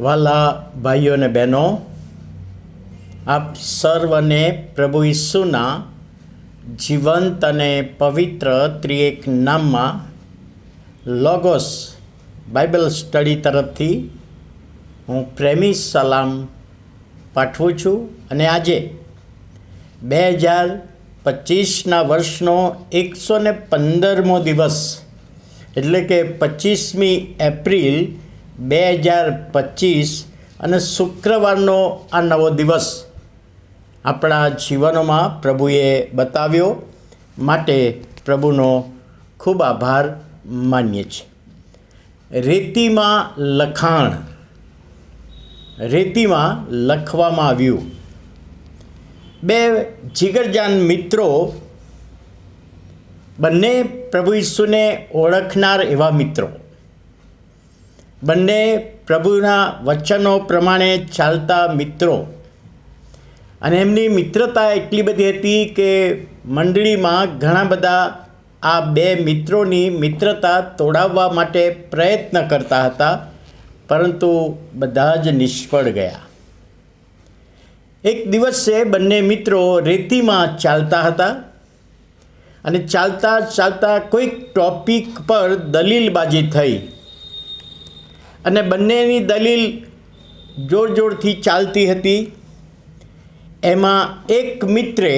વાલા ભાઈઓ અને બહેનો, આપ સર્વને પ્રભુ ઈસુના જીવંત અને પવિત્ર ત્રિએક નામમાં લોગોસ બાઇબલ સ્ટડી તરફથી હું પ્રેમી સલામ પાઠવું છું. અને આજે 2025ના વર્ષનો 115મો દિવસ એટલે કે 25મી એપ્રિલ 2025 અને શુક્રવારનો આ નવો દિવસ આપણા જીવનોમાં પ્રભુએ બતાવ્યો માટે પ્રભુનો ખૂબ આભાર માનીએ છીએ. રેતીમાં લખવામાં આવ્યું. બે જીગરજાન મિત્રો, બંને પ્રભુ ઈસુને ઓળખનાર એવા મિત્રો, બંને પ્રભુના વચનો પ્રમાણે ચાલતા મિત્રો, અને એમની મિત્રતા એટલી બધી હતી કે મંડળીમાં ઘણા બધા આ બે મિત્રોની મિત્રતા તોડાવવા માટે પ્રયત્ન કરતા હતા, પરંતુ બધા જ નિષ્ફળ ગયા. એક દિવસે બંને મિત્રો રેતીમાં ચાલતા હતા અને ચાલતા ચાલતા કોઈક ટોપિક પર દલીલબાજી થઈ અને બંનેની દલીલ જોર જોરથી ચાલતી હતી. એમાં એક મિત્રે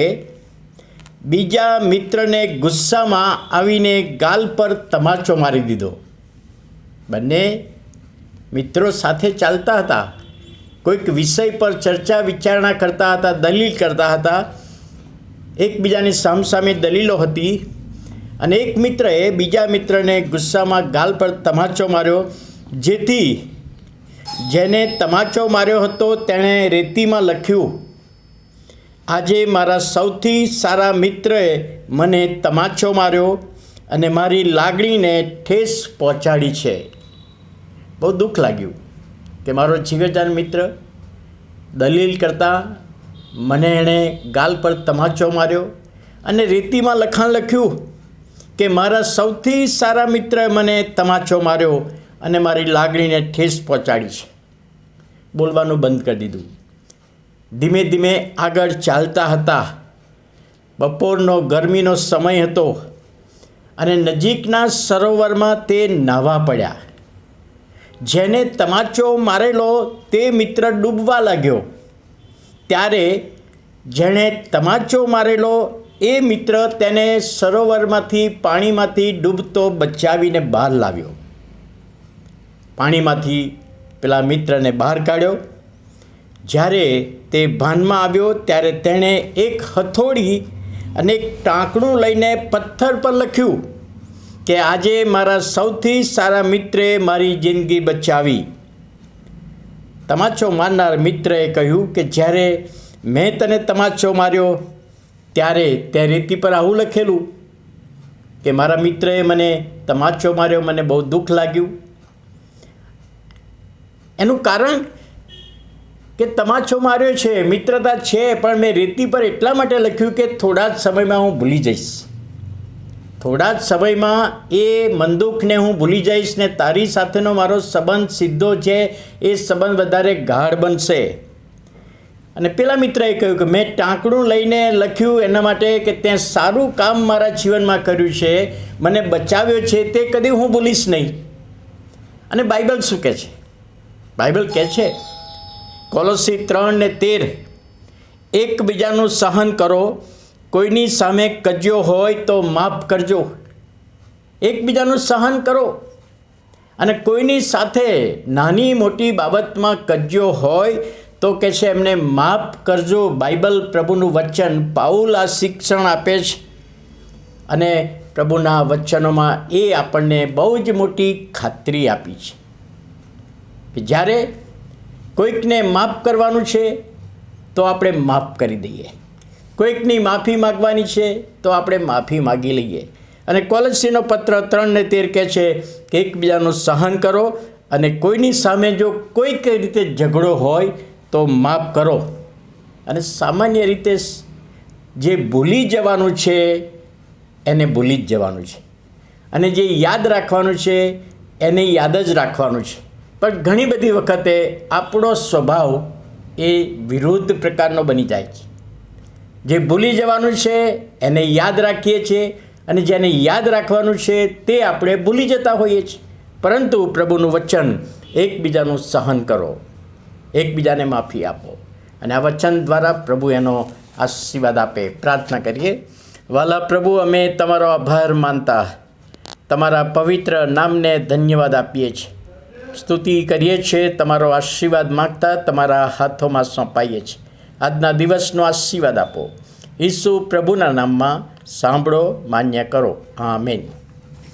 બીજા મિત્રને ગુસ્સામાં આવીને ગાલ પર તમાચો મારી દીધો. બંને મિત્રો સાથે ચાલતા હતા, કોઈક વિષય પર ચર્ચા વિચારણા કરતા હતા, દલીલ કરતા હતા, એકબીજાની સામસામે દલીલો હતી, અને એક મિત્રએ બીજા મિત્રને ગુસ્સામાં ગાલ પર તમાચો માર્યો, જેથી જેને તમાચો માર્યો હતો તેણે રેતીમાં લખ્યું, આજે મારા સૌથી સારા મિત્રએ મને તમાચો માર્યો અને મારી લાગણીને ઠેસ પહોંચાડી છે. બહુ દુઃખ લાગ્યું કે મારો જીગરજાન મિત્ર દલીલ કરતા મને એણે ગાલ પર તમાચો માર્યો અને રેતીમાં લખાણ લખ્યું કે મારા સૌથી સારા મિત્રએ મને તમાચો માર્યો અને મારી લાગણીને ઠેસ પહોંચાડી છે. બોલવાનું બંધ કરી દીધું. ધીમે ધીમે આગળ ચાલતા હતા. બપોરનો ગરમીનો સમય હતો અને નજીકના સરોવરમાં તે નાહવા પડ્યા. જેને તમાચો મારેલો તે મિત્ર ડૂબવા લાગ્યો, ત્યારે જેણે તમાચો મારેલો એ મિત્ર તેને સરોવરમાંથી પાણીમાંથી ડૂબતો બચાવીને બહાર લાવ્યો. પાણીમાંથી પેલા મિત્રને બહાર કાઢ્યો. જ્યારે તે ભાનમાં આવ્યો ત્યારે તેણે એક હથોડી અને એક ટાંકણું લઈને પથ્થર પર લખ્યું કે આજે મારા સૌથી સારા મિત્રે મારી જિંદગી બચાવી. તમાચો મારનાર મિત્રએ કહ્યું કે જ્યારે મેં તને તમાચો માર્યો ત્યારે તે રેતી પર આવું લખેલું કે મારા મિત્રએ મને તમાચો માર્યો, મને બહુ દુઃખ લાગ્યું. એનું કારણ કે તમાચો માર્યો છે, મિત્રતા છે, પણ મેં રેતી પર એટલા માટે લખ્યું કે થોડા જ સમયમાં હું ભૂલી જઈશ. થોડા જ સમયમાં એ મંદુકને હું ભૂલી જઈશ ને તારી સાથેનો મારો સંબંધ સીધો છે એ સંબંધ વધારે ગાઢ બનશે. અને પેલા મિત્રએ કહ્યું કે મેં ટાંકણું લઈને લખ્યું એના માટે કે તે સારું કામ મારા જીવનમાં કર્યું છે, મને બચાવ્યો છે, તે કદી હું ભૂલીશ નહીં. અને બાઇબલ શું કહે છે? બાઇબલ કહે છે કોલોસી 3:13, એકબીજાનું સહન કરો, કોઈની સામે કજ્યો હોય તો માફ કરજો. એકબીજાનું સહન કરો, અને કોઈની સાથે નાની મોટી બાબતમાં કજ્યો હોય તો કે છે એમને માફ કરજો. બાઇબલ, પ્રભુનું વચન, પાઉલ આ શિક્ષણ આપે છે, અને પ્રભુના વચનોમાં એ આપણને બહુ જ મોટી ખાતરી આપી છે કે જ્યારે કોઈકને માફ કરવાનું છે તો આપણે માફ કરી દઈએ, કોઈકની માફી માગવાની છે તો આપણે માફી માગી લઈએ. અને કોલોસીનો પત્ર 3:13 કહે છે કે એકબીજાનું સહન કરો, અને કોઈની સામે જો કોઈક રીતે ઝઘડો હોય તો માફ કરો. અને સામાન્ય રીતે જે ભૂલી જવાનું છે એને ભૂલી જ જવાનું છે, અને જે યાદ રાખવાનું છે એને યાદ જ રાખવાનું છે. પણ ઘણી બધી વખતે આપણો સ્વભાવ એ વિરુદ્ધ પ્રકારનો બની જાય છે. જે ભૂલી જવાનું છે એને યાદ રાખીએ છીએ અને જેને યાદ રાખવાનું છે તે આપણે ભૂલી જતા હોઈએ છીએ. પરંતુ પ્રભુનું વચન, એકબીજાનું સહન કરો, એકબીજાને માફી આપો, અને આ વચન દ્વારા પ્રભુ એનો આશીર્વાદ આપે. પ્રાર્થના કરીએ. વાલા પ્રભુ, અમે તમારો આભાર માનતા તમારા પવિત્ર નામને ધન્યવાદ આપીએ છીએ, સ્તુતિ કરીએ છીએ, તમારો આશીર્વાદ માગતા તમારા હાથોમાં સોંપાઈએ છીએ. આજના દિવસનો આશીર્વાદ આપો. ઈસુ પ્રભુના નામમાં સાંભળો, માન્ય કરો. આમેન.